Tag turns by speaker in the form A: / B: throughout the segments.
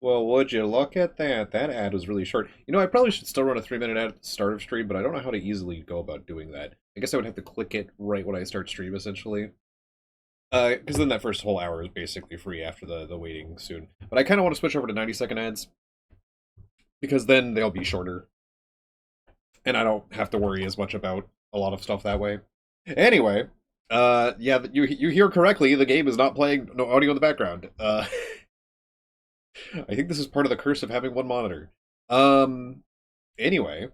A: Well, would you look at that? That ad was really short. You know, I probably should still run a 3-minute ad at the start of stream, but I don't know how to easily go about doing that. I guess I would have to click it right when I start stream, essentially. Because then that first whole hour is basically free after the waiting soon. But I kind of want to switch over to 90-second ads, because then they'll be shorter. And I don't have to worry as much about a lot of stuff that way. Anyway, yeah, you hear correctly, the game is not playing no audio in the background. I think this is part of the curse of having one monitor. Anyway,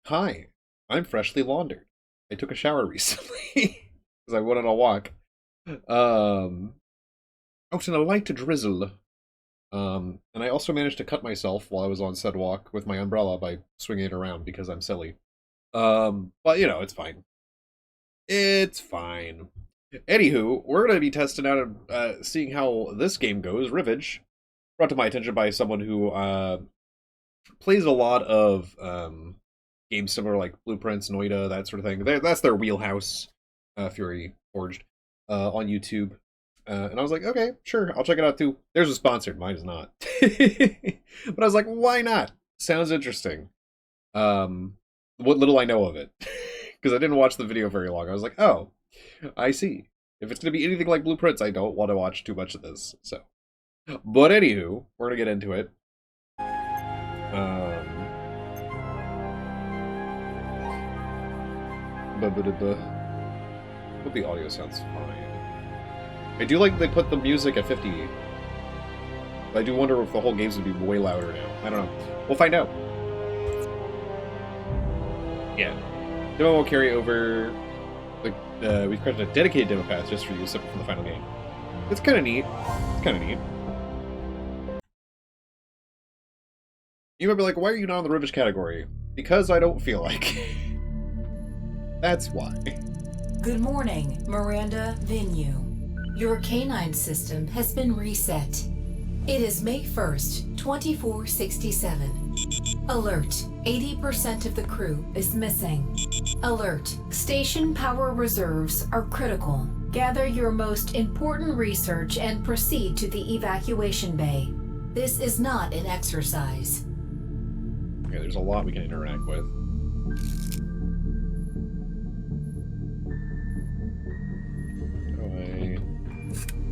A: hi, I'm freshly laundered. I took a shower recently because I went on a walk. Out in a light drizzle. And I also managed to cut myself while I was on said walk with my umbrella by swinging it around because I'm silly. But you know, it's fine. It's fine. Anywho, we're going to be testing out and seeing how this game goes. Rivage, brought to my attention by someone who plays a lot of games similar like Blueprints, Noida, that sort of thing. That's their wheelhouse, Fury Forged, on YouTube. And I was like, okay, sure, I'll check it out too. There's a sponsored, mine is not. But I was like, why not? Sounds interesting. What little I know of it. Because I didn't watch the video very long. I was like, oh, I see. If it's going to be anything like Blueprints, I don't want to watch too much of this. So, but anywho, we're going to get into it. Hope the audio sounds fine. I do like they put the music at 50. I do wonder if the whole game's going to be way louder now. I don't know. We'll find out. Yeah. Demo will carry over. We've created a dedicated demo path just for you, separate from the final game. It's kind of neat. It's kind of neat. You might be like, why are you not in the Rivage category? Because I don't feel like. That's why.
B: Good morning, Miranda Venue. Your canine system has been reset. It is May 1st, 2467. Alert, 80% of the crew is missing. Alert, station power reserves are critical. Gather your most important research and proceed to the evacuation bay. This is not an exercise.
A: Okay, there's a lot we can interact with.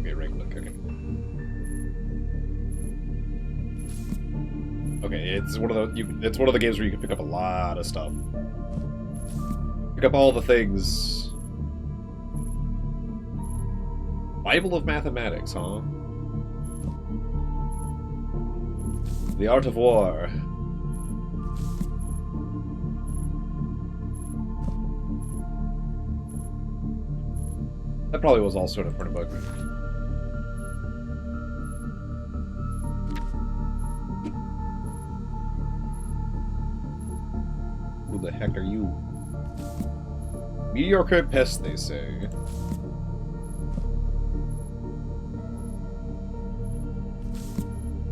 A: Okay, right click, okay. Okay, it's one of the games where you can pick up a lot of stuff. Pick up all the things. Bible of Mathematics, huh? The Art of War. That probably was also an important book. Who the heck are you? Mediocre pest, they say.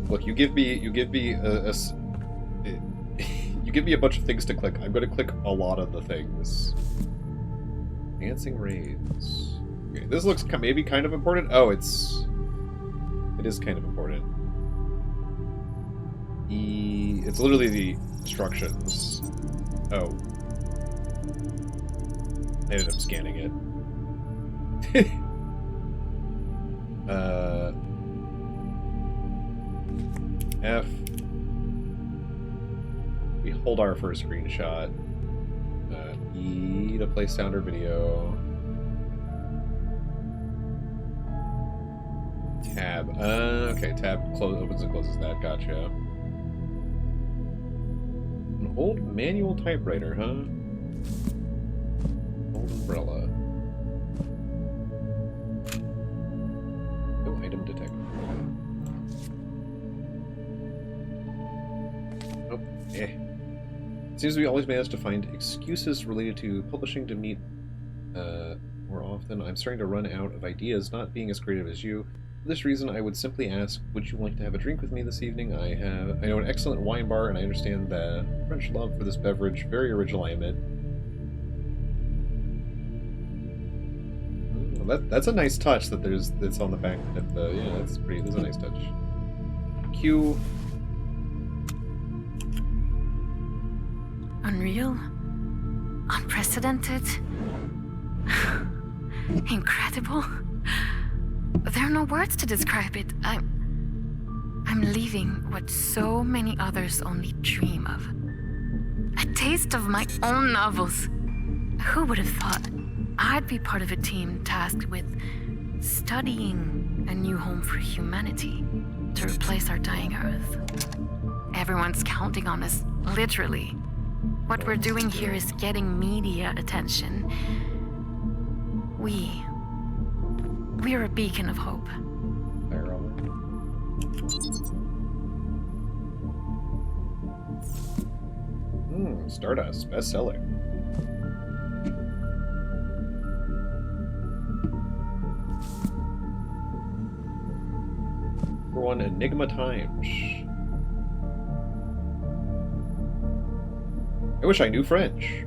A: Look, you give me you give me a bunch of things to click. I'm going to click a lot of the things. Dancing raids. Okay, this looks maybe kind of important. Oh, it is kind of important. It's literally the instructions. Oh. I ended up scanning it. F. We hold our first screenshot. E to play sound or video. Tab. Okay, tab opens and closes that. Gotcha. An old manual typewriter, huh? Old umbrella. No item detected. Oh, eh. Seems we always manage to find excuses related to publishing to meet more often. I'm starting to run out of ideas, not being as creative as you. For this reason, I would simply ask, would you like to have a drink with me this evening? I know an excellent wine bar, and I understand the French love for this beverage. Very original, I admit. Well, that's a nice touch that that's on the back. Yeah, that's a nice touch. Q.
C: unreal, unprecedented, incredible. There are no words to describe it. I'm leaving what so many others only dream of. A taste of my own novels. Who would have thought I'd be part of a team tasked with studying a new home for humanity to replace our dying Earth? Everyone's counting on us, literally. What we're doing here is getting media attention. We're a beacon of hope.
A: Stardust, bestseller. Number 1, Enigma Times. I wish I knew French.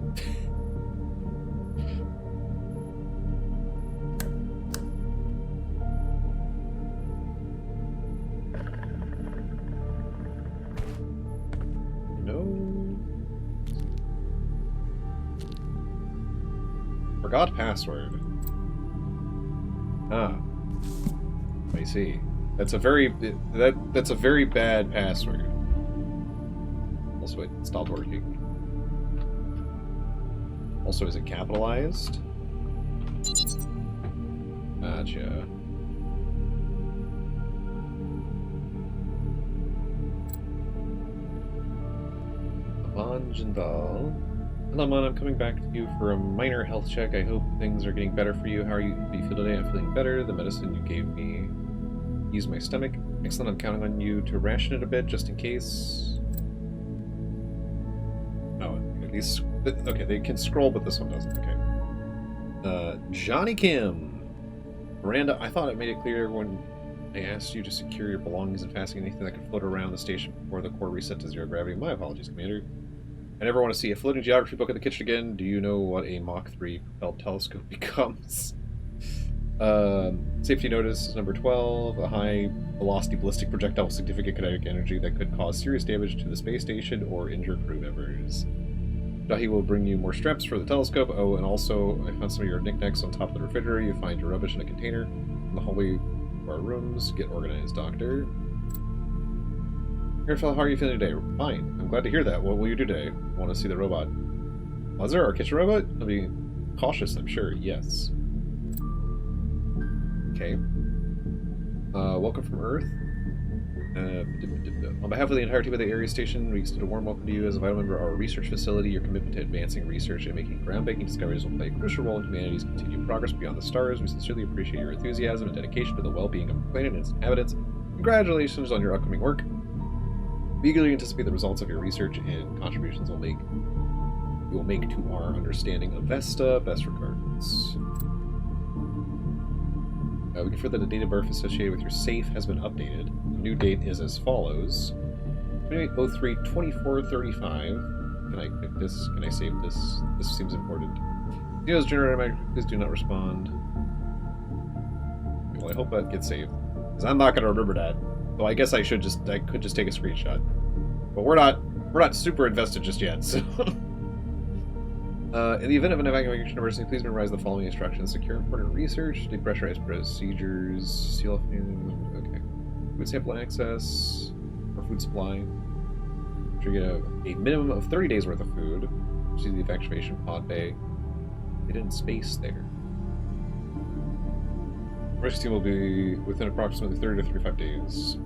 A: Forgot password. Ah, I see. That's a very bad password. Also, it stopped working. Also, is it capitalized? Gotcha. Avanjandal. Hello, Mon. I'm coming back to you for a minor health check. I hope things are getting better for you. How do you feel today? I'm feeling better. The medicine you gave me eased my stomach. Excellent. I'm counting on you to ration it a bit, just in case. Oh, at least... Okay, they can scroll, but this one doesn't. Okay. Johnny Kim. Miranda, I thought I made it clear when I asked you to secure your belongings and fasten anything that could float around the station before the core reset to zero gravity. My apologies, Commander. I never want to see a floating geography book in the kitchen again. Do you know what a Mach 3 propelled telescope becomes? Safety notice number 12. A high velocity ballistic projectile with significant kinetic energy that could cause serious damage to the space station or injure crew members. Dahi will bring you more straps for the telescope. Oh, and also, I found some of your knickknacks on top of the refrigerator. You find your rubbish in a container in the hallway of our rooms. Get organized, Doctor. Airfell, how are you feeling today? Fine. I'm glad to hear that. What will you do today? Want to see the robot? Buzzer, our kitchen robot? I'll be cautious, I'm sure. Yes. Okay. Welcome from Earth. On behalf of the entire team at the Area Station, we extend a warm welcome to you as a vital member of our research facility. Your commitment to advancing research and making groundbreaking discoveries will play a crucial role in humanity's continued progress beyond the stars. We sincerely appreciate your enthusiasm and dedication to the well-being of the planet and its inhabitants. Congratulations on your upcoming work. We eagerly anticipate the results of your research and contributions you will make to our understanding of Vesta. Best regards. We confirm that the date of birth associated with your safe has been updated. The new date is as follows: 2803-2435. Can I click this? Can I save this? This seems important. Dino's generator, please do not respond. Well, I hope that gets saved, because I'm not going to remember that. So I guess I could just take a screenshot. But we're not super invested just yet, so... in the event of an evacuation emergency, please memorize the following instructions. Secure important research, depressurize procedures, seal off... Okay. Food sample access, or food supply. You're going to have a minimum of 30 days worth of food. See the evacuation pod bay. Get in space there. Rescue team will be within approximately 30 to 35 days.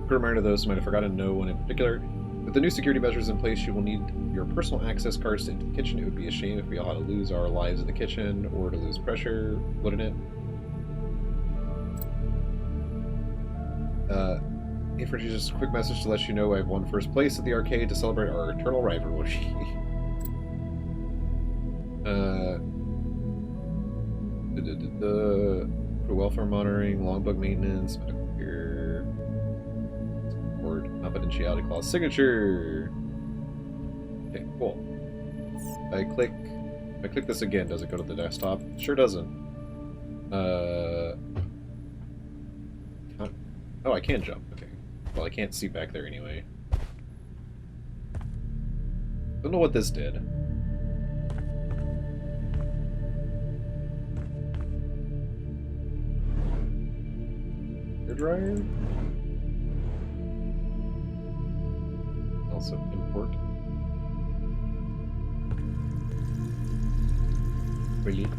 A: Quick reminder to those who might have forgotten no one in particular. With the new security measures in place, you will need your personal access cards into the kitchen. It would be a shame if we all had to lose our lives in the kitchen or to lose pressure, wouldn't it? Hey, for just a quick message to let you know I've won first place at the arcade to celebrate our eternal rivalry. For welfare monitoring, longbug maintenance, medical care, support, confidentiality clause, signature. Okay, cool. If I click this again, does it go to the desktop? It sure doesn't. Oh, I can jump. Okay. Well, I can't see back there anyway. Don't know what this did. Hair dryer? Also import. Brilliant.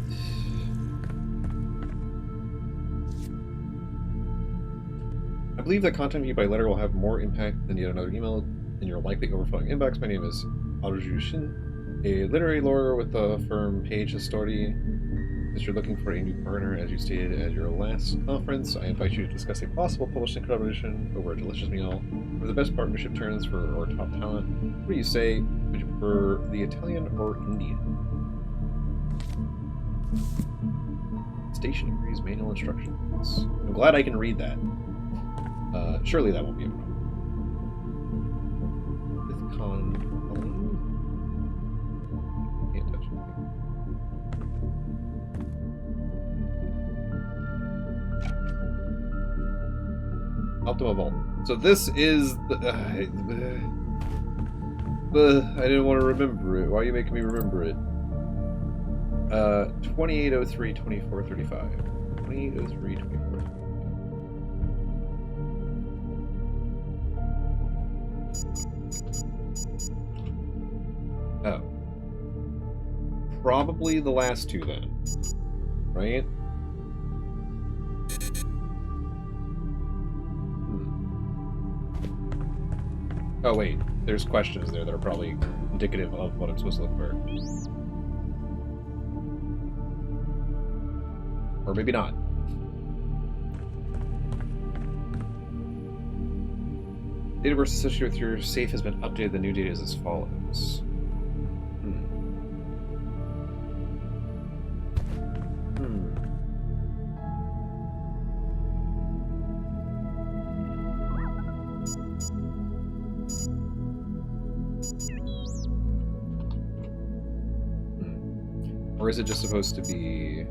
A: I believe that contacting you by letter will have more impact than yet another email in your likely overflowing inbox. My name is Aruju Shin, a literary lawyer with the firm Page Story. As you're looking for a new partner, as you stated at your last conference, I invite you to discuss a possible publishing collaboration over a delicious meal. For the best partnership terms for our top talent, what do you say? Would you prefer the Italian or Indian? Stationary's manual instructions. I'm glad I can read that. Surely that won't be a problem. With can't touch anything. Optima Vault. So this is the... I didn't want to remember it. Why are you making me remember it? 2803 2435. 2803 2435. Oh. Probably the last two then. Right? Oh wait, there's questions there that are probably indicative of what I'm supposed to look for. Or maybe not. Dataverse associated with your safe has been updated. The new data is as follows. Or is it just supposed to be...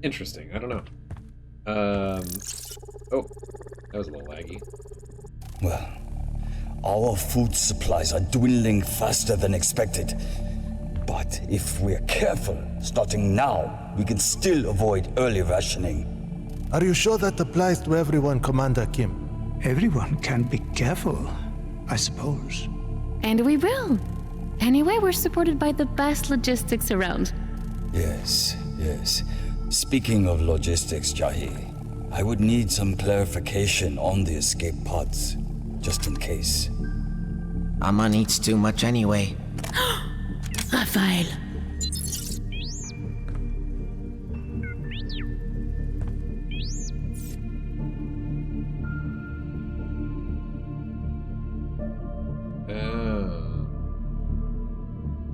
A: Interesting. I don't know. Oh, that was a little laggy.
D: Well, our food supplies are dwindling faster than expected. But if we're careful, starting now, we can still avoid early rationing.
E: Are you sure that applies to everyone, Commander Kim?
F: Everyone can be careful, I suppose.
C: And we will. Anyway, we're supported by the best logistics around.
D: Yes, yes. Speaking of logistics, Jahi, I would need some clarification on the escape pods, just in case.
G: Aman eats too much anyway.
C: Raphael.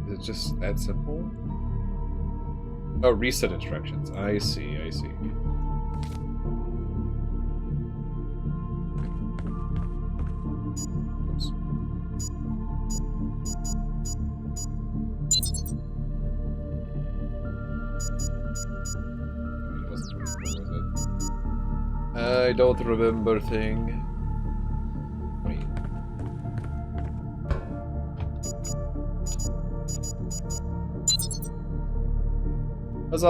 A: Is it just that simple? Oh, reset instructions. I see, I see. Oops. I don't remember thing. Wait. Huzzah! I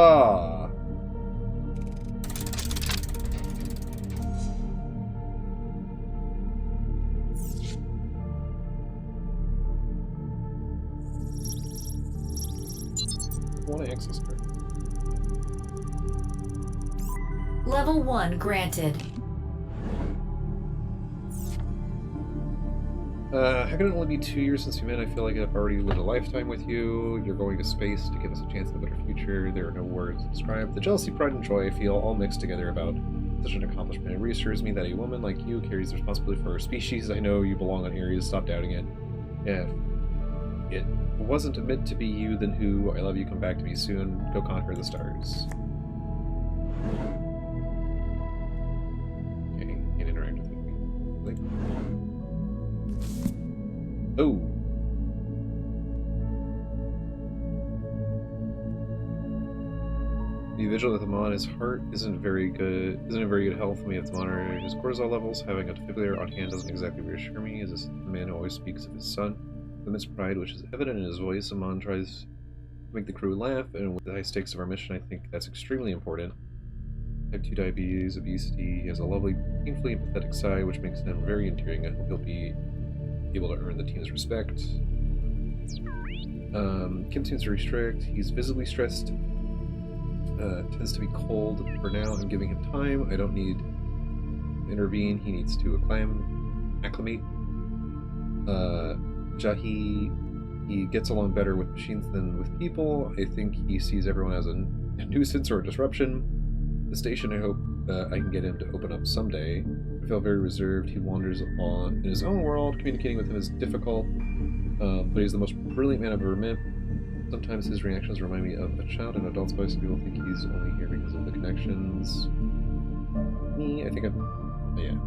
A: want to access her.
B: Level 1 granted.
A: How can it only be 2 years since we met? I feel like I've already lived a lifetime with you. You're going to space to give us a chance at a better future. There are no words to describe. The jealousy, pride, and joy I feel all mixed together about such an accomplishment. It reassures me that a woman like you carries the responsibility for her species. I know you belong on Ares. Stop doubting it. If it wasn't meant to be you, then who? I love you. Come back to me soon. Go conquer the stars. Okay, can't interact with me. Like... Oh. Be vigilant with Amon. His heart isn't in very good health when we have to monitor his cortisol levels. Having a defibrillator on hand doesn't exactly reassure me, as a man who always speaks of his son. With immense pride, which is evident in his voice, Amon tries to make the crew laugh, and with the high stakes of our mission, I think that's extremely important. Type 2 diabetes, obesity, he has a lovely, painfully empathetic side, which makes him very endearing. I hope he'll be able to earn the team's respect. Kim seems very strict. He's visibly stressed. Tends to be cold. For now, I'm giving him time. I don't need to intervene. He needs to acclimate. Jahi, he gets along better with machines than with people. I think he sees everyone as a nuisance or a disruption. The station, I hope I can get him to open up someday. I feel very reserved. He wanders on in his own world. Communicating with him is difficult, but he's the most brilliant man I've ever met. Sometimes his reactions remind me of a child in adult's voice. People think he's only here because of the connections. Me, I think I'm... yeah.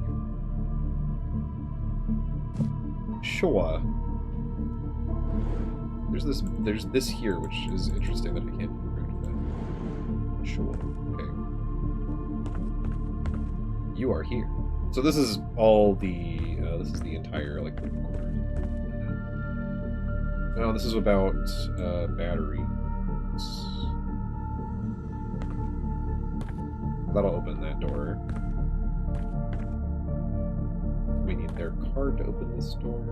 A: Sure. There's this here, which is interesting that I can't read that. Sure. Okay. You are here. So this is all the, this is the entire, like, corner. No, this is about, batteries. That'll open that door. We need their card to open this door.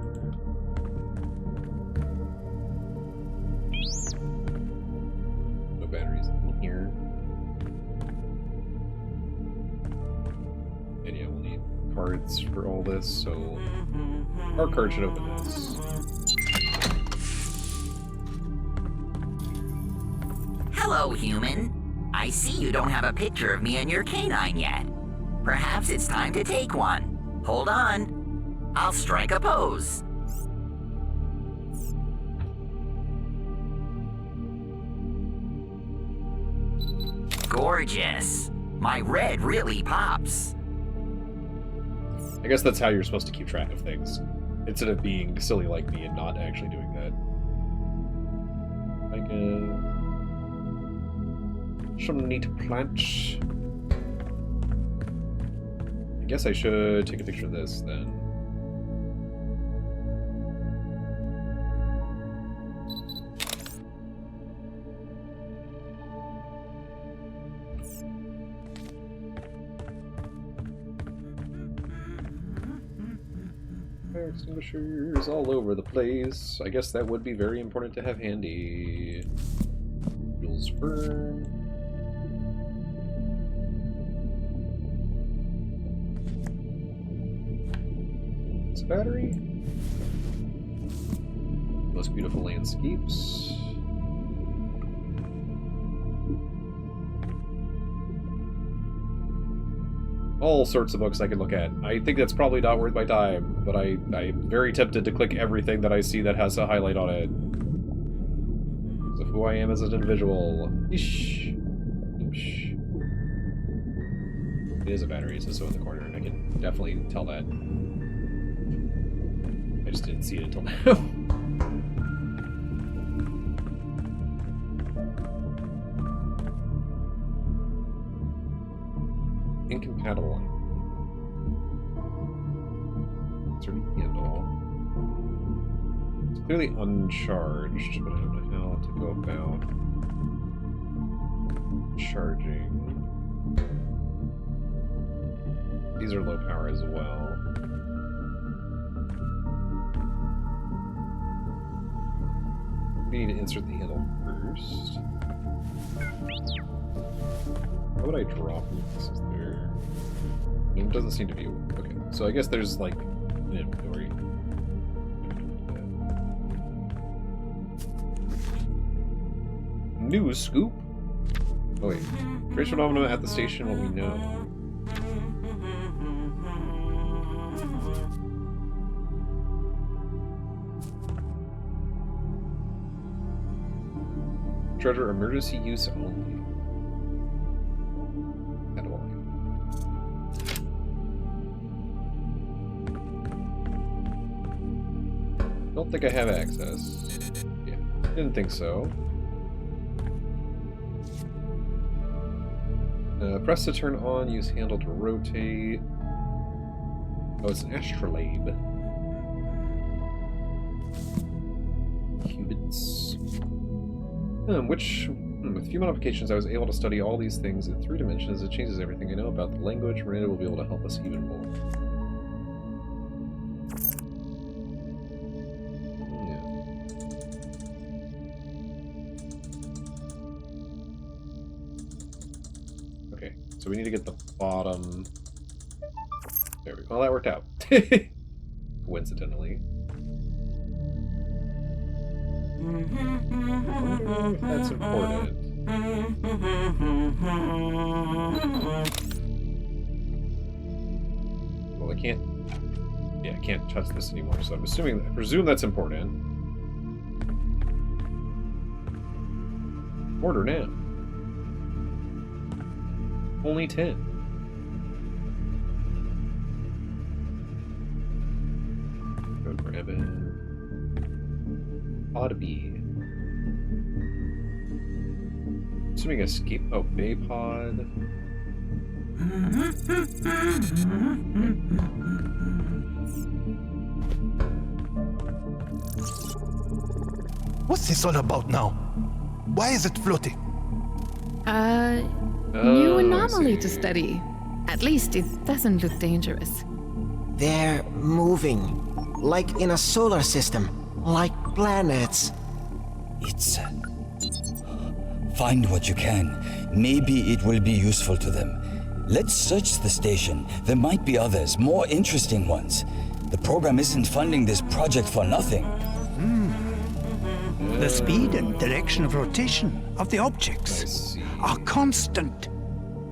A: No batteries in here. And yeah, we'll need cards for all this, so our card should open this.
H: Hello, human. I see you don't have a picture of me and your canine yet. Perhaps it's time to take one. Hold on. I'll strike a pose. Gorgeous. My red really pops.
A: I guess that's how you're supposed to keep track of things. Instead of being silly like me and not actually doing that. I guess... some neat plants. I guess I should take a picture of this then. Fire extinguishers all over the place. I guess that would be very important to have handy. Jules Verne. It's a battery. Most beautiful landscapes. All sorts of books I could look at. I think that's probably not worth my time, but I'm very tempted to click everything that I see that has a highlight on it. Because of who I am as an individual. Eesh. Eesh. It is a battery, it says so in the corner. I can definitely tell that. I just didn't see it until now. Incompatible. Insert handle. It's clearly uncharged, but I don't know how to go about charging. These are low power as well. We need to insert the handle first. How would I drop this? Is there... It doesn't seem to be... Okay, so I guess there's, like, an inventory. News scoop? Oh wait. Trace phenomena at the station, what we know. Treasure emergency use only. Don't think I have access. Yeah, didn't think so. Press to turn on, use handle to rotate. Oh, it's an astrolabe. Qubits. With few modifications, I was able to study all these things in 3 dimensions. It changes everything I know about the language. Miranda will be able to help us even more. Okay, so we need to get the bottom. There we go. Well, that worked out. Coincidentally. That's important. Well, I can't. Yeah, I can't touch this anymore. So I'm assuming. I presume that's important. Order now. Only 10. Go grab it. Ought to be. Assuming escape. Oh, Bay Pod.
E: What's this all about now? Why is it floating?
C: New
A: I
C: anomaly to
A: see.
C: study. At least it doesn't look dangerous.
G: They're moving. Like in a solar system. Like planets.
D: It's. Find what you can. Maybe it will be useful to them. Let's search the station. There might be others, more interesting ones. The program isn't funding this project for nothing.
F: The speed and direction of rotation of the
A: I
F: objects
A: see.
F: are constant.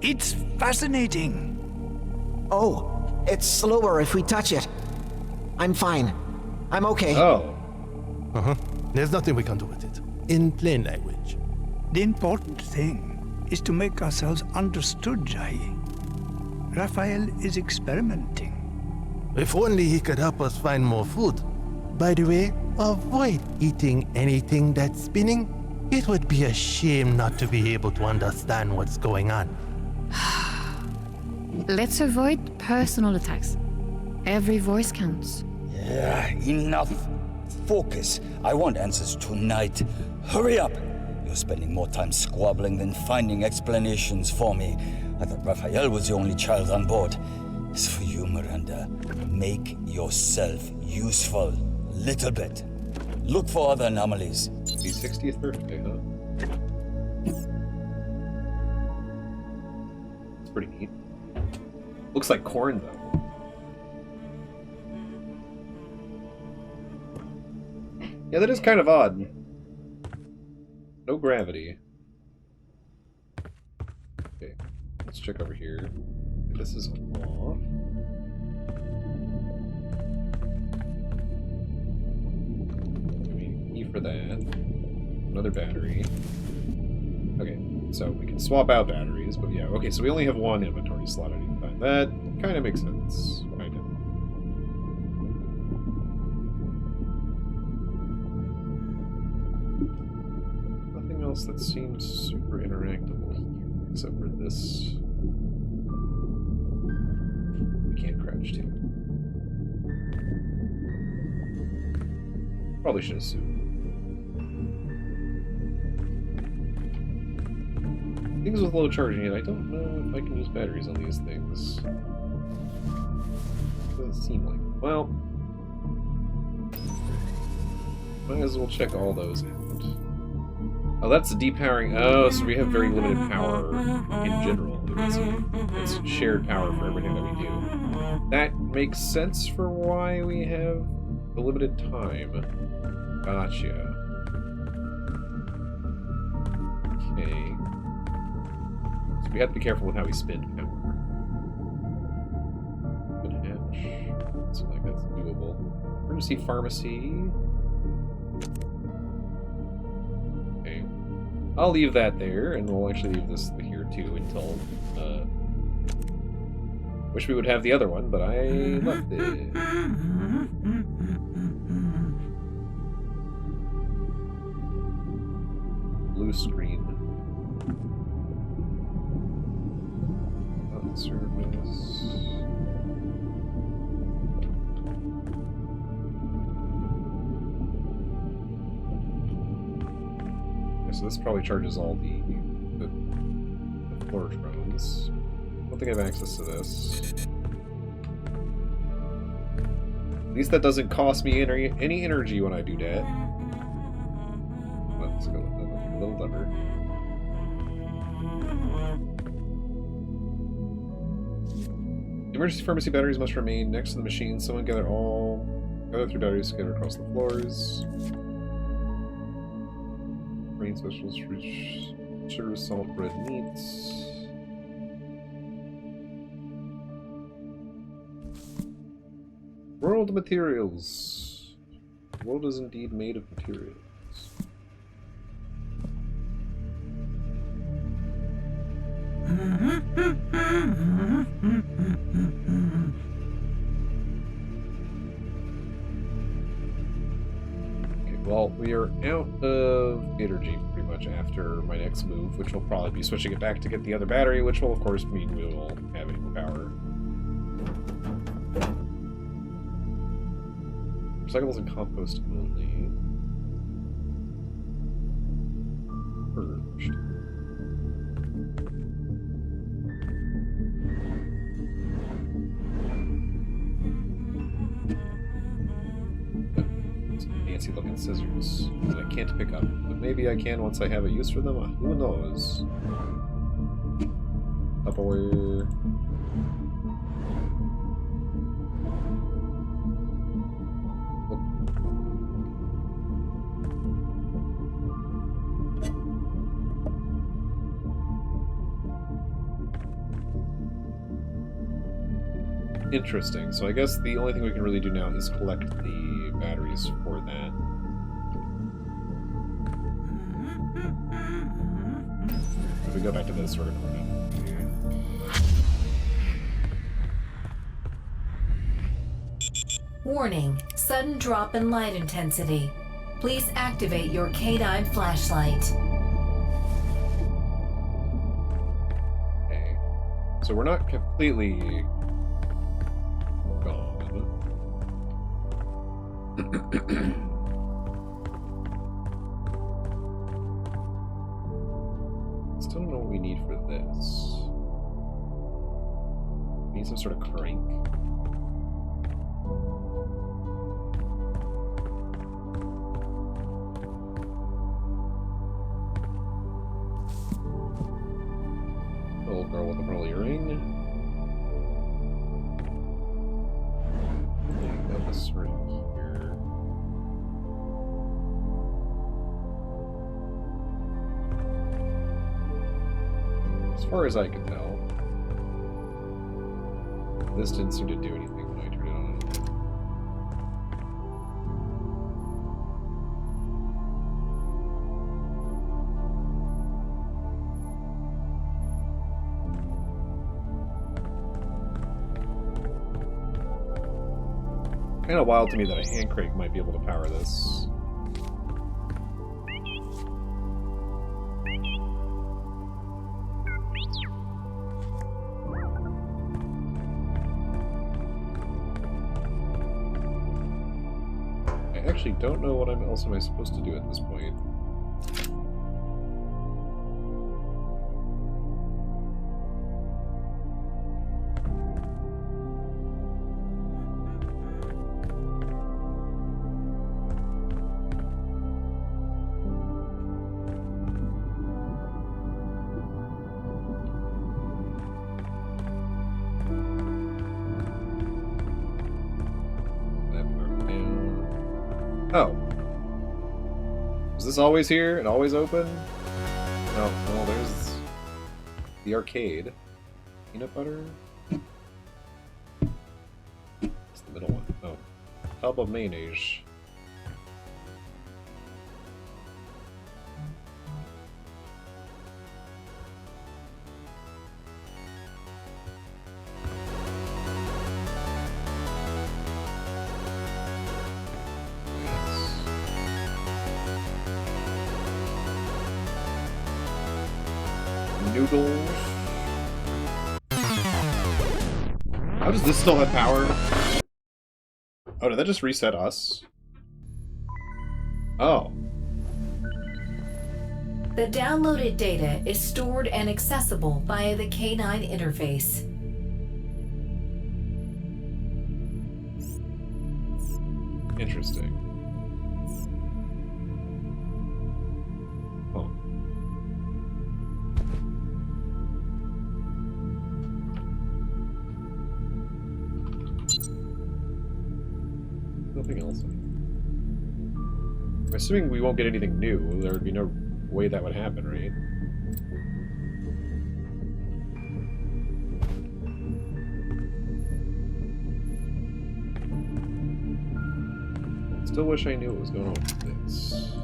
F: It's fascinating.
G: Oh, it's slower if we touch it. I'm fine. I'm okay.
A: Oh.
E: There's nothing we can do with it. In plain language.
F: The important thing is to make ourselves understood, Jai. Raphael is experimenting.
E: If only he could help us find more food. By the way, avoid eating anything that's spinning. It would be a shame not to be able to understand what's going on.
C: Let's avoid personal attacks. Every voice counts.
D: Yeah, enough. Focus. I want answers tonight. Hurry up. You're spending more time squabbling than finding explanations for me. I thought Raphael was the only child on board. As for you, Miranda, make yourself useful. Little bit. Look for other anomalies.
A: His 60th birthday, huh? It's pretty neat. Looks like corn, though. Yeah, that is kind of odd. No gravity. Okay, let's check over here. This is off. E for that. Another battery. Okay, so we can swap out batteries, but yeah, okay, so we only have one inventory slot at any time. That kind of makes sense. Kind of. Nothing else that seems super interactable here, except for this. We can't crouch to. Probably should assume. Things with low charging, and I don't know if I can use batteries on these things. Doesn't seem like it. Well, might as well check all those out. Oh, that's depowering. Oh, so we have very limited power in general. It's shared power for everything that we do. That makes sense for why we have a limited time. Gotcha. Okay. So we have to be careful with how we spend power. Good hatch. Seems like that's doable. Emergency pharmacy. Okay. I'll leave that there, and we'll actually leave this here too until. Wish we would have the other one, but I left it. Blue screen. Service. Okay, so this probably charges all the floor drones. I don't think I have access to this. At least that doesn't cost me any energy when I do that. Let's go with a little lever. Emergency pharmacy batteries must remain next to the machine. Someone gather through batteries scattered across the floors. Grain specials, rich sugar, salt, bread, meats. World materials. The world is indeed made of materials. Okay, well, we are out of energy pretty much after my next move, which will probably be switching it back to get the other battery, which will of course mean we will have any more power. Recyclables and compost only. Purged. Fancy looking scissors that I can't pick up, but maybe I can once I have a use for them. Who knows? Tupperware. Interesting. So I guess the only thing we can really do now is collect the batteries for that. If we go back to this, we're gonna run out.
B: Warning, sudden drop in light intensity. Please activate your K9 flashlight.
A: Okay. So we're not completely gone. Still don't know what we need for this. We need some sort of crank. Little girl with a pearl earring. That was right here. As far as I can tell, this didn't seem to do anything when I turned it on. Kind of wild to me that a hand crank might be able to power this. I actually don't know what else am I supposed to do at this point. Oh. Was this always here and always open? No, well, there's the arcade. Peanut butter? It's the middle one. Oh. Tub of mayonnaise. Noodles. How does this still have power? Oh, did that just reset us? Oh.
B: The downloaded data is stored and accessible via the K9 interface.
A: Interesting. Oh. Nothing else. I'm assuming we won't get anything new. There would be no way that would happen, right? Still wish I knew what was going on with this.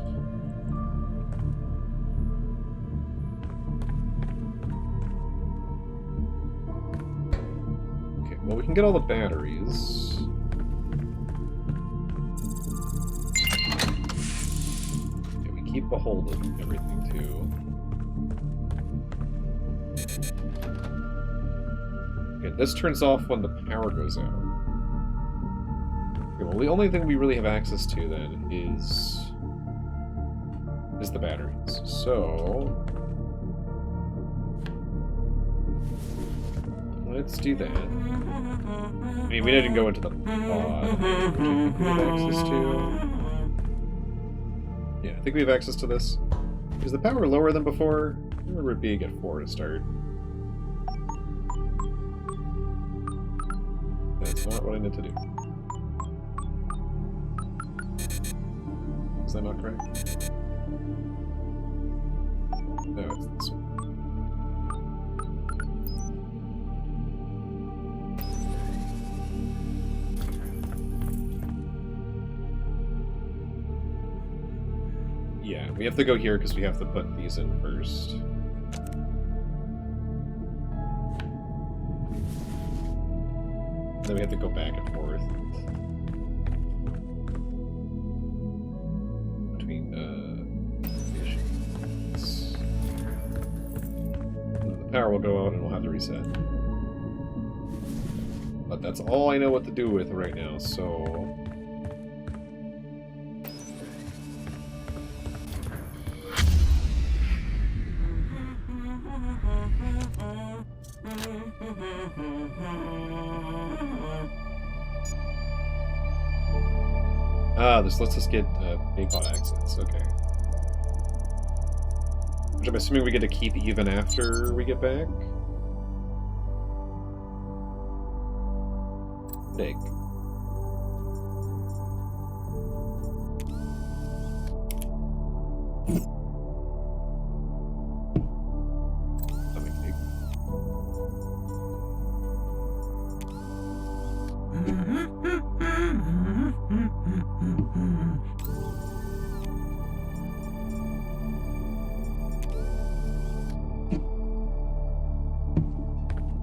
A: Okay, well we can get all the batteries. Okay, we keep a hold of everything too. Okay, this turns off when the power goes out. Okay, well, the only thing we really have access to then is the batteries. So let's do that. I mean, we didn't go into the pod, which I think we have access to. Yeah, I think we have access to this. Is the power lower than before? I remember it being at 4 to start. That's not what I meant to do. Is that not correct? No, it's this one. Yeah, we have to go here because we have to put these in first. Then we have to go back and forth. Power will go out and we'll have to reset. But that's all I know what to do with right now, so... Ah, this lets us get Baypod access, okay. Which I'm assuming we get to keep even after we get back? Dig.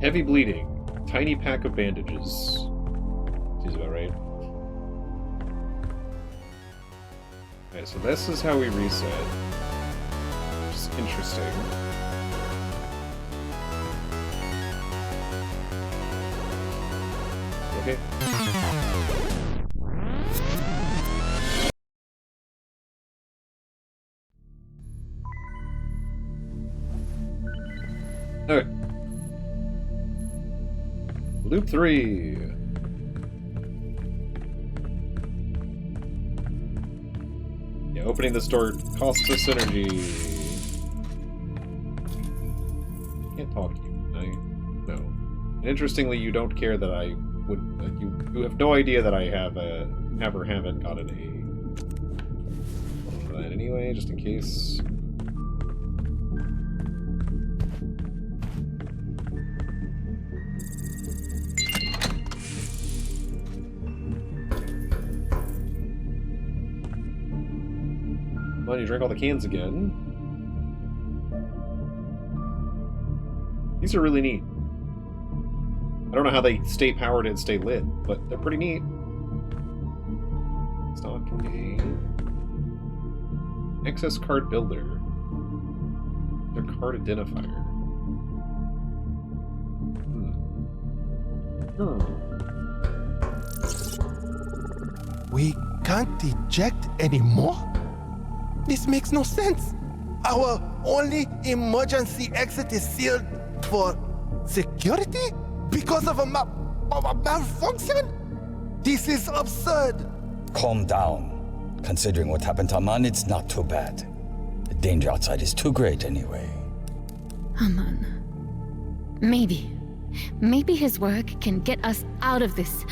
A: Heavy bleeding. Tiny pack of bandages. Seems about right. Okay, so this is how we reset. Which is interesting. Okay. Okay. Loop 3. Yeah, opening this door costs us energy. Can't talk to you. No. And interestingly, you don't care that I would. You have no idea that I have or haven't gotten a. That anyway, just in case. Well, you drank all the cans again. These are really neat. I don't know how they stay powered and stay lit, but they're pretty neat. Stock contain. Access card builder. Their card identifier.
E: We can't eject anymore? This makes no sense. Our only emergency exit is sealed for security because of a malfunction? This is absurd.
D: Calm down. Considering what happened to Aman, it's not too bad. The danger outside is too great anyway.
C: Aman. Maybe his work can get us out of this.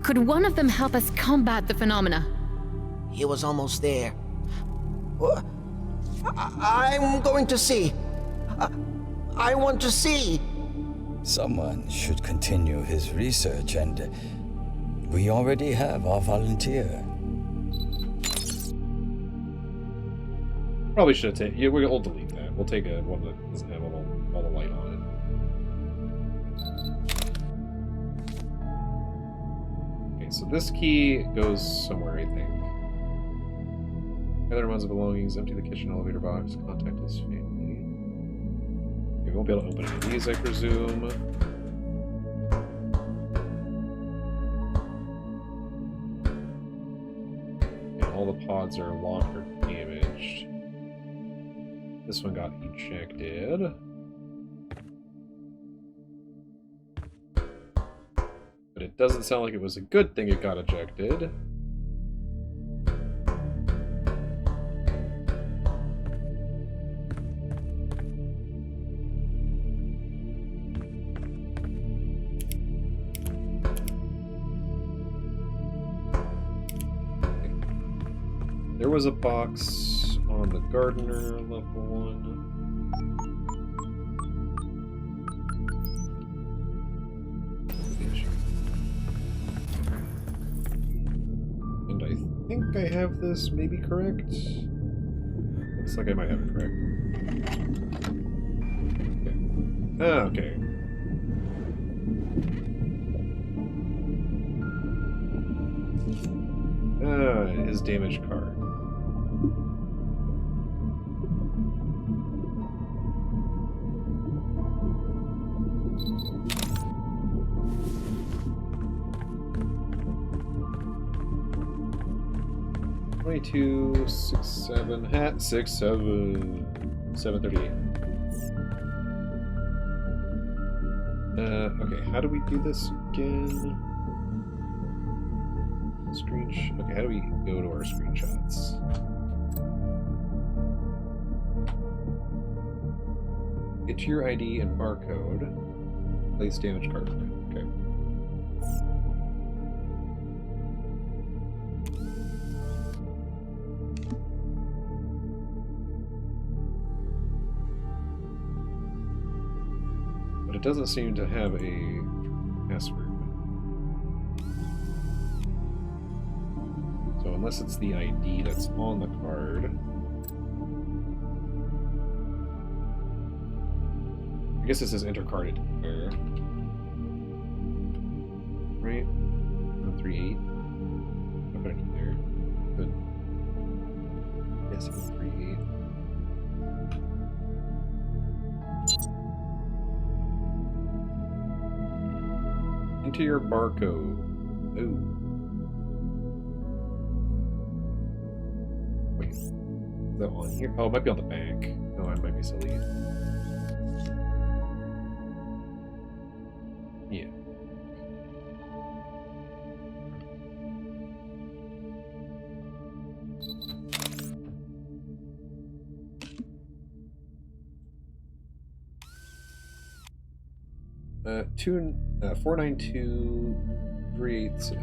C: Could one of them help us combat the phenomena?
G: He was almost there. I'm going to see. I want to see.
D: Someone should continue his research, and we already have our volunteer.
A: Probably should have taken. Yeah, we'll delete that. We'll take one that doesn't have all the light on it. Okay, so this key goes somewhere, I think. Gather amounts of belongings, empty the kitchen elevator box, contact his family. We won't be able to open any of these, I presume. And all the pods are locked or damaged. This one got ejected. But it doesn't sound like it was a good thing it got ejected. There was a box on the gardener level 1. And I think I have this maybe correct. Looks like I might have it correct. Okay. Ah, okay. His damaged card. $22, 67, hat, 67, 738. Okay, how do we do this again? Okay, how do we go to our screenshots? Get to your ID and barcode. Place damage card. Okay. But it doesn't seem to have a password. So unless it's the ID that's on the card. I guess this is enter card identifier. Right? 138. I'll put it in there. Good. Yes, 138. Enter your barcode. Ooh. Wait. Is that on here? Oh, it might be on the back. No, I might be silly. Yeah. Uh, 49238. Sorry.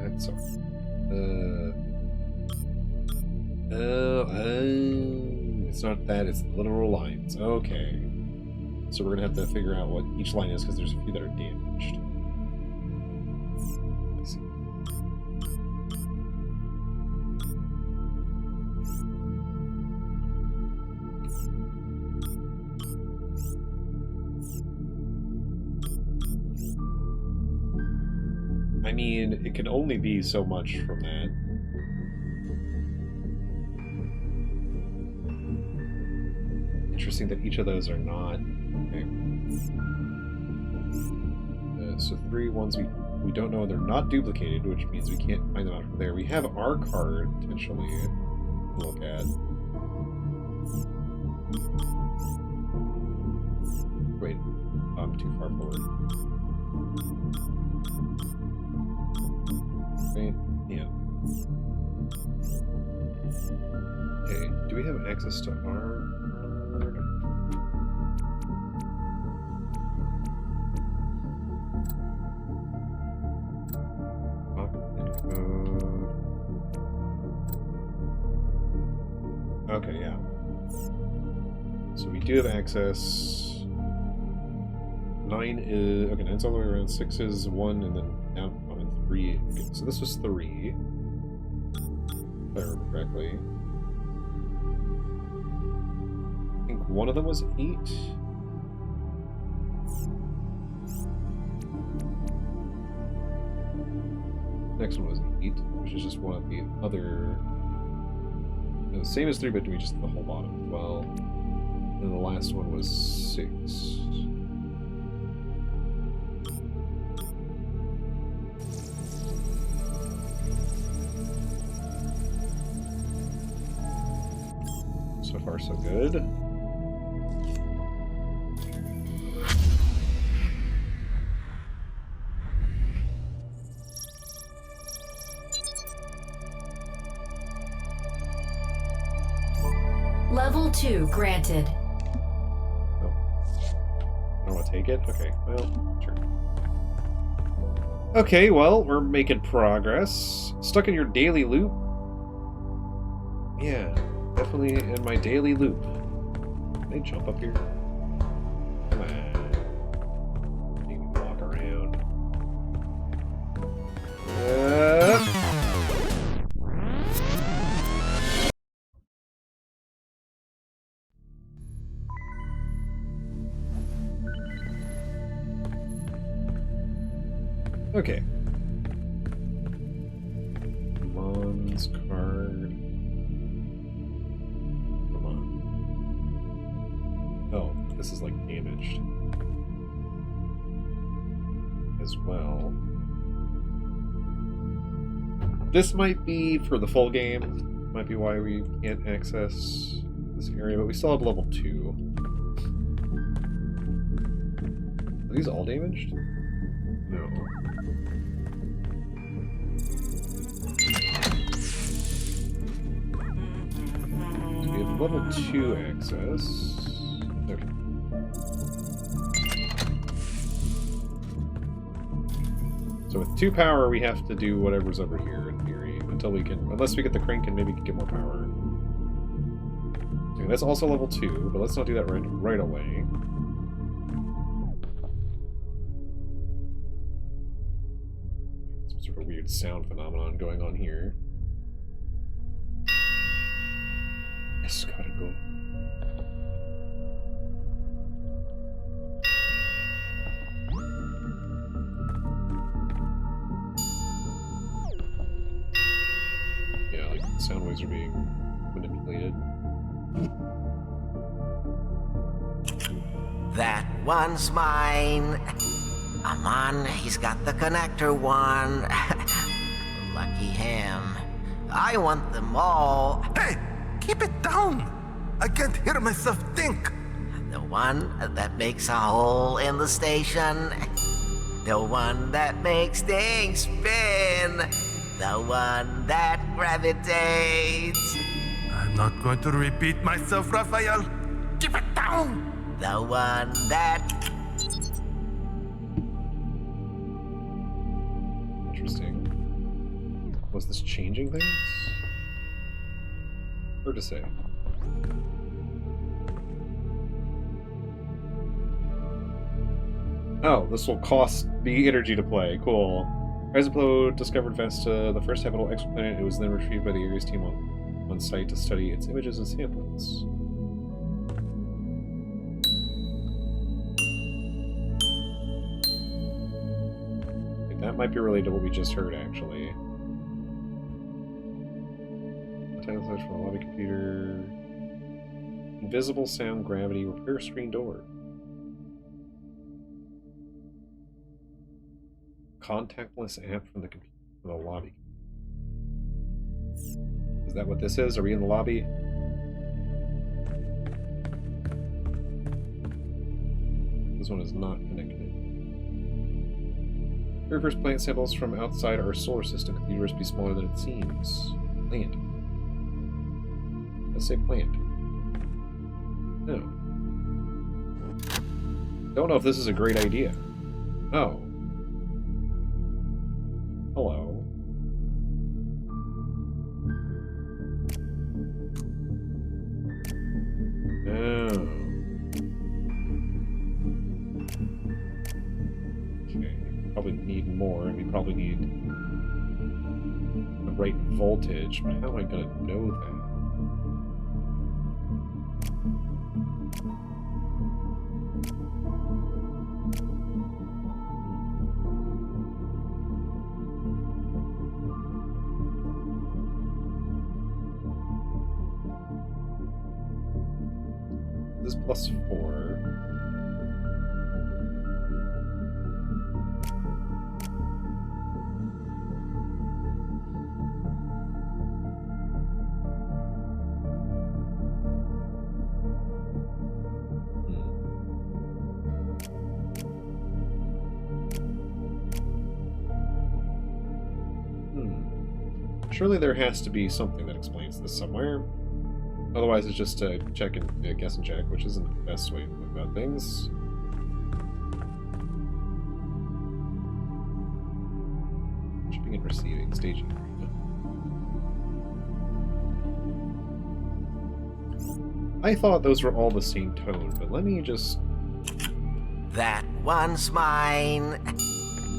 A: It's not that. It's the literal lines. Okay. So we're gonna have to figure out what each line is because there's a few that are damaged. Let's see. I mean, it can only be so much from that. Interesting that each of those are not. Okay. So 3 ones we don't know, they're not duplicated, which means we can't find them out from there. We have our card, potentially, to look at. Wait, I'm too far forward. Right? Yeah. Okay, do we have access to our card? Okay, yeah. So we do have access. 9 is... Okay, 9's all the way around. 6 is 1, and then down and 3. Okay, so this was 3. If I remember correctly. I think one of them was 8. Next one was 8, which is just one of the other... No, the same as 3, but we just the whole bottom as well. And then the last one was 6. So far, so good.
B: Level 2 granted.
A: Oh. I don't want to take it? Okay, well, sure. Okay, well, we're making progress. Stuck in your daily loop? Yeah, definitely in my daily loop. Can I jump up here? Come on. You can walk around. Okay. Mon's card. Come on. Oh, this is like damaged. As well. This might be for the full game. Might be why we can't access this area, but we still have level 2. Are these all damaged? No. So we have level 2 access. Okay. So with 2 power, we have to do whatever's over here in theory until we can, unless we get the crank and maybe can get more power. Okay, that's also level 2, but let's not do that right away. Some sort of weird sound phenomenon going on here. Yes, gotta go. Yeah, like sound waves are being manipulated.
G: That one's mine. Amon, he's got the connector one. Lucky him. I want them all.
E: Hey, keep it down. I can't hear myself think.
G: The one that makes a hole in the station. The one that makes things spin. The one that gravitates.
E: I'm not going to repeat myself, Raphael. Keep it down.
G: The one that...
A: Interesting. Was this changing things? Hard to say. Oh, this will cost the energy to play. Cool. Isoplo discovered Vesta, the first habitable exoplanet. It was then retrieved by the Ares team on site to study its images and samplings. Okay, that might be related to what we just heard, actually. Title search from the lobby computer. Invisible sound gravity repair screen door. contactless app from the computer from the lobby. Is that what this is? Are we in the lobby? This one is not connected. Very first plant samples from outside our solar system. Could the universe be smaller than it seems? Plant. Let's say plant. No. Don't know if this is a great idea. Oh. Hello. Oh. Okay. Probably need more, and we probably need the right voltage, but how am I gonna know that? This is +4. Surely there has to be something that explains this somewhere. Otherwise, it's just a check and guess and check, which isn't the best way to think about things. Shipping and receiving, staging. I thought those were all the same tone, but let me just...
G: That one's mine.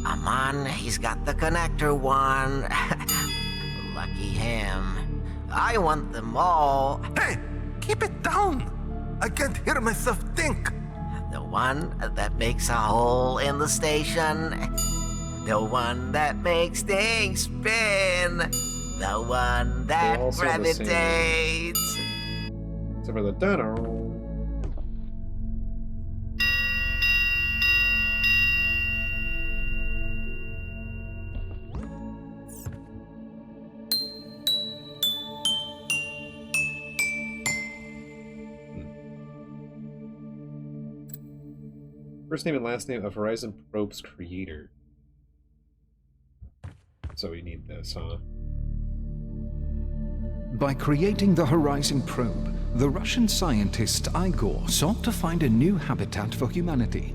G: Aman, he's got the connector one. Lucky him. I want them all.
E: Hey, keep it down. I can't hear myself think.
G: The one that makes a hole in the station. The one that makes things spin. The one that
A: also the same.
G: gravitates.
A: Except for the dunno. First name and last name of Horizon Probe's creator. So we need this, huh?
I: By creating the Horizon Probe, the Russian scientist Igor sought to find a new habitat for humanity.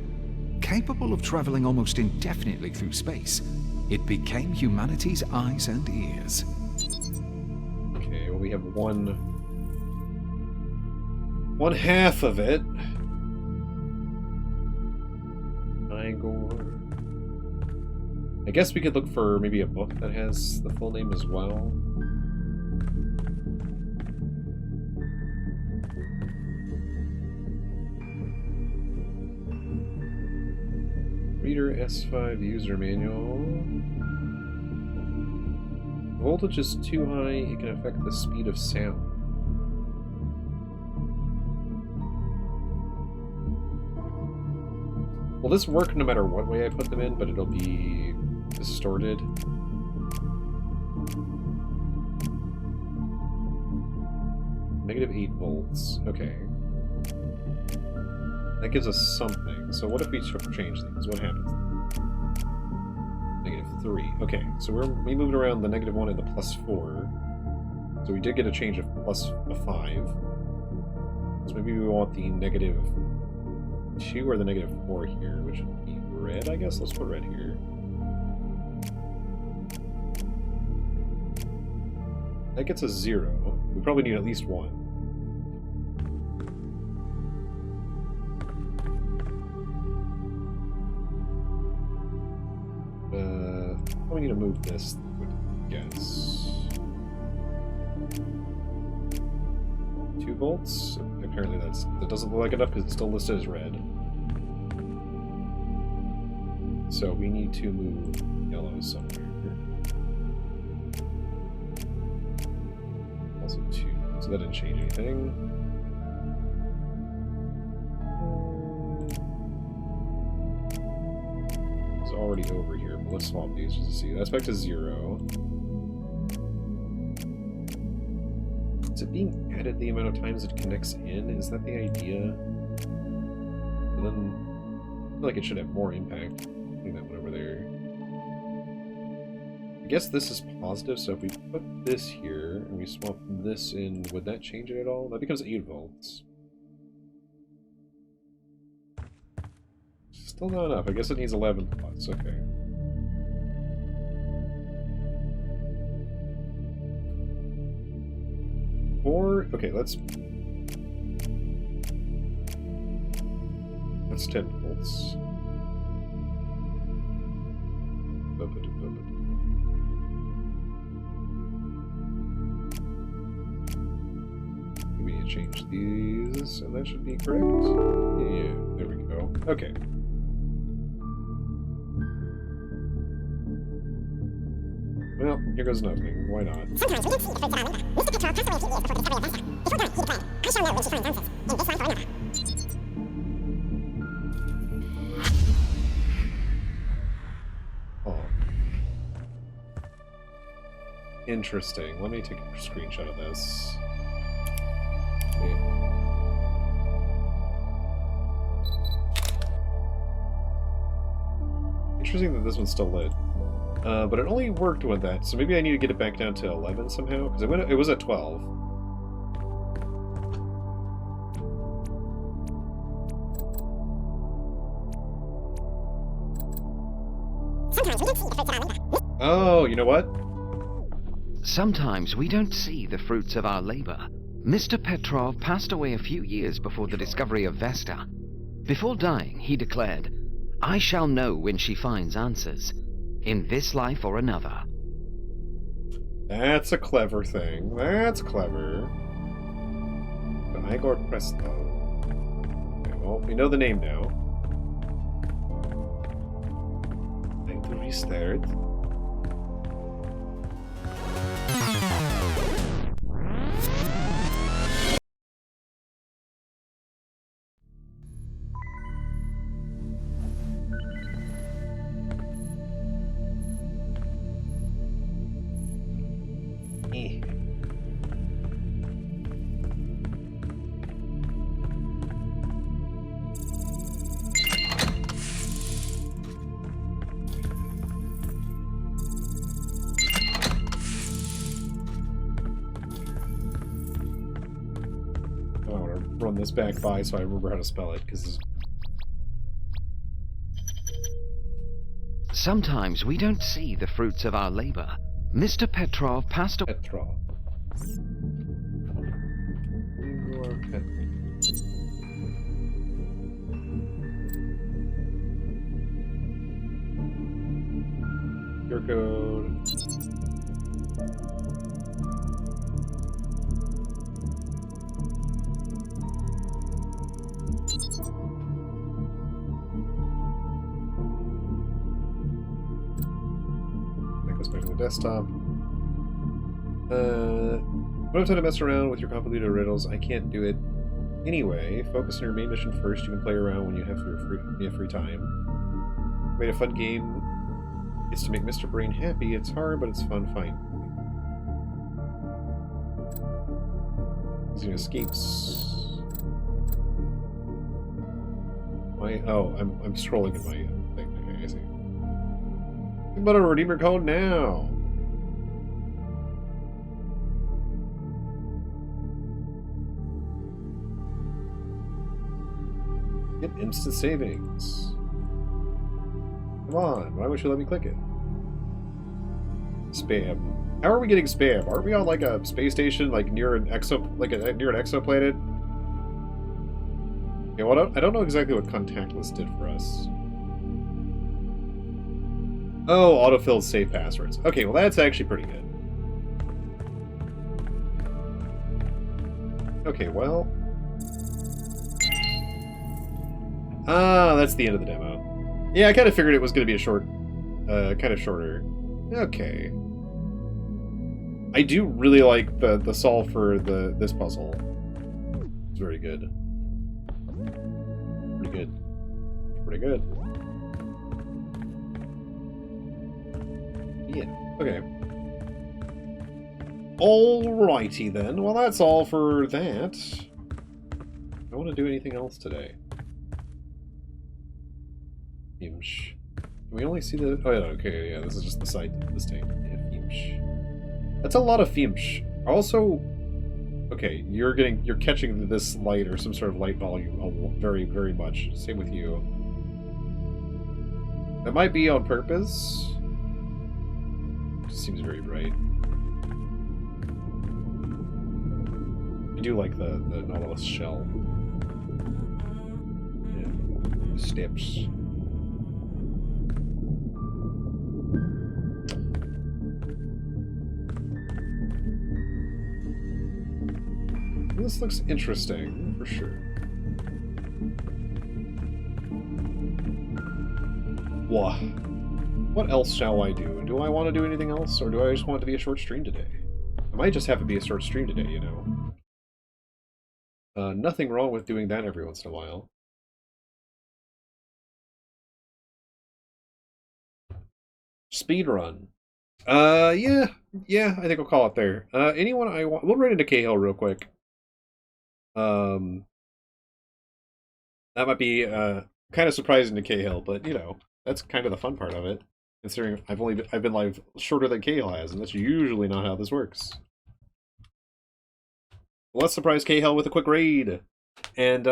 I: Capable of traveling almost indefinitely through space, it became humanity's eyes and ears.
A: Okay, well we have one half of it. Igor. I guess we could look for maybe a book that has the full name as well. Reader S5 user manual. The voltage is too high, it can affect the speed of sound. Will this work no matter what way I put them in, but it'll be distorted? -8 volts. Okay. That gives us something. So what if we change things? What happens? -3. Okay, so we moved around the -1 and the +4. So we did get a change of +5. So maybe we want the -2 or the -4 here, which would be red, I guess. Let's put red here. That gets us 0. We probably need at least 1. Probably need to move this, I would guess. 2 volts? Apparently that doesn't look like enough because it's still listed as red. So we need to move yellow somewhere. Also 2. So that didn't change anything. is already over here, but let's swap these just to see. Aspect is 0. Is it being added the amount of times it connects in? Is that the idea? But then I feel like it should have more impact. Putting that one over there. I guess this is positive, so if we put this here and we swap this in, would that change it at all? That becomes 8 volts. Still not enough. I guess it needs 11 plus. Okay. Okay, let's 10 volts. We need to change these, and that should be correct. Yeah, there we go. Okay. Well, here goes nothing. Why not?
J: Sometimes we did see the fruits of our labor. Mr. Petrov passed away a few years before the discovery of Vesta. Before dying, he declared, I shall know when she finds answers, in this life or another.
A: Oh. Interesting. Let me take a screenshot of this. Okay. Interesting that this one's still lit. But it only worked with that, so maybe I need to get it back down to 11 somehow, because it was at 12.
J: Sometimes we did see the fruits of our labor.
A: Oh, you know what?
K: Sometimes we don't see the fruits of our labor. Mr. Petrov passed away a few years before the discovery of Vesta. Before dying, he declared, I shall know when she finds answers, in this life or another.
A: That's a clever thing. That's clever. But Igor Presto. Okay, well, we know the name now. Time to restart. Run this back by so I remember how to spell it, because
K: Sometimes we don't see the fruits of our labor. Mr. Petrov passed away.
A: Petrov. Igor Petrov. Your code. Desktop. Don't have time to mess around with your convoluted riddles. I can't do it anyway. Focus on your main mission first. You can play around when you have free time. Made a fun game. It's to make Mr. Brain happy. It's hard, but it's fun. Fine. Using escapes. I'm scrolling in my thing. Okay, I see. Think about a redeemer code now. Get instant savings. Come on, why would you let me click it? Spam. How are we getting spam? Aren't we on like a space station, like near an near an exoplanet? Okay, well, I don't know exactly what contactless did for us. Oh, autofilled save passwords. Okay, well that's actually pretty good. Okay, well. Ah, that's the end of the demo. Yeah, I kind of figured it was going to be a short, kind of shorter. Okay. I do really like the solve for this puzzle. It's very good. Pretty good. Pretty good. Yeah, okay. Alrighty then. Well, that's all for that. I want to do anything else today. Fimsh. Can we only see the... Oh, yeah, okay, yeah, this is just the site of this tank. Yeah, Fimsh. That's a lot of Fimsh. Also... Okay, you're catching this light or some sort of light volume very, very much. Same with you. That might be on purpose. It seems very bright. I do like the Nautilus shell. Yeah. Steps. This looks interesting, for sure. What else shall I do? Do I want to do anything else, or do I just want it to be a short stream today? It might just have to be a short stream today, you know. Nothing wrong with doing that every once in a while. Speedrun. Yeah, I think I'll call it there. Anyone I want... We'll run into Cahill real quick. That might be kind of surprising to Cahill, but you know, that's kind of the fun part of it. Considering I've been live shorter than Cahill has, and that's usually not how this works. Let's surprise Cahill with a quick raid, and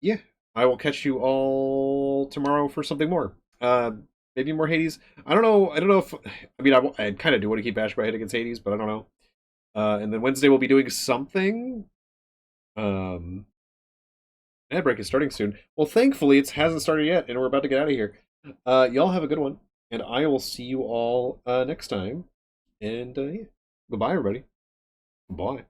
A: yeah, I will catch you all tomorrow for something more. Maybe more Hades. I don't know if I mean I kind of do want to keep bashing my head against Hades, but I don't know. And then Wednesday we'll be doing something. Ad break is starting soon. Well, thankfully it hasn't started yet, and we're about to get out of here. Y'all have a good one, and I will see you all next time. And yeah, goodbye, everybody. Bye.